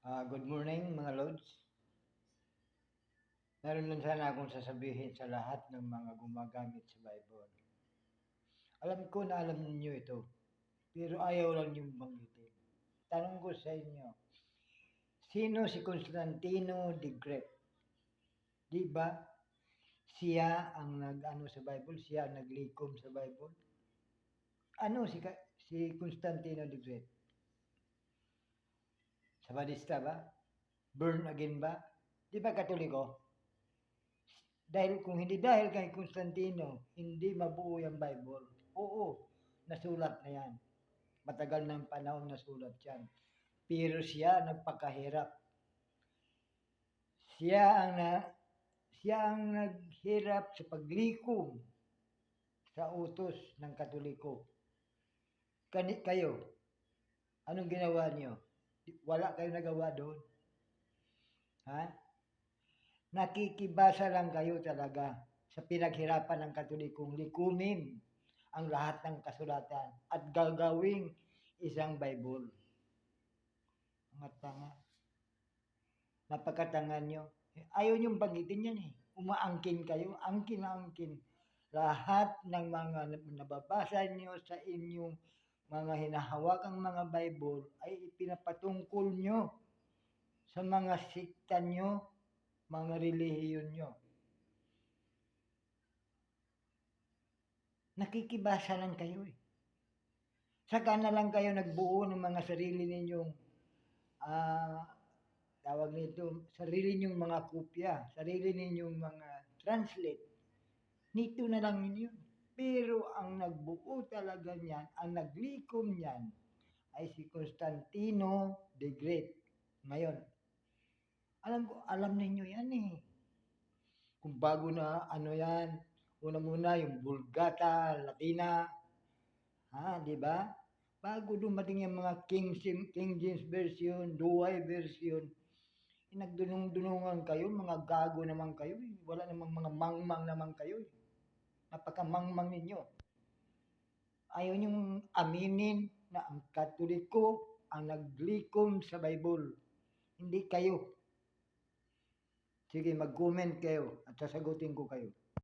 Good morning mga Lods. Meron lang sana akong sasabihin sa lahat ng mga gumagamit sa Bible. Alam ko na alam niyo ito, pero ayaw lang niyong banggitin. Tanong ko sa inyo, sino si Constantino the Great? Di ba? Siya ang nag-ano sa Bible, siya ang naglikom sa Bible. Ano si Constantino the Great? Sabadista ba? Born again ba? Di ba Katoliko? Dahil kung hindi dahil kay Constantino, hindi mabuo yung Bible. Oo, nasulat na yan. Matagal ng panahon nasulat yan. Pero siya nagpakahirap. Siya ang na, siya ang naghirap sa paglikom sa utos ng Katoliko. Kayo, anong ginawa niyo? Wala kayo nagawa doon. Ha? Nakikibasa lang kayo talaga sa pinaghirapan ng Katolikong likumin ang lahat ng kasulatan at gagawing isang Bible. Mga tanga. Napakatanga nyo. Ayaw nyong banggitin yan eh. Umaangkin kayo, angkin na angkin. Lahat ng mga nababasa nyo sa inyong mga hinahawakang mga Bible ay ipinapatungkol nyo sa mga sikta nyo, mga relihiyon nyo. Nakikibasa lang kayo eh. Saka na lang kayo nagbuo ng mga sarili ninyong tawag nito, sarili ninyong mga kopya, sarili ninyong mga translate. Nito na lang yun. Pero ang nagbuo talaga niyan, ang naglikom niyan, ay si Constantino the Great. Ngayon, alam ninyo yan eh. Kung bago na ano yan, una-muna yung Vulgata, Latina, di ba? Bago dumating yung mga King James Version, Douay Version, nagdunong-dunungan kayo, mga gago naman kayo. Wala namang mga mangmang naman kayo. Napaka-mangmang ninyo. Ayaw niyong aminin na ang Katoliko ang naglikom sa Bible. Hindi kayo. Sige, mag-comment kayo at sasagutin ko kayo.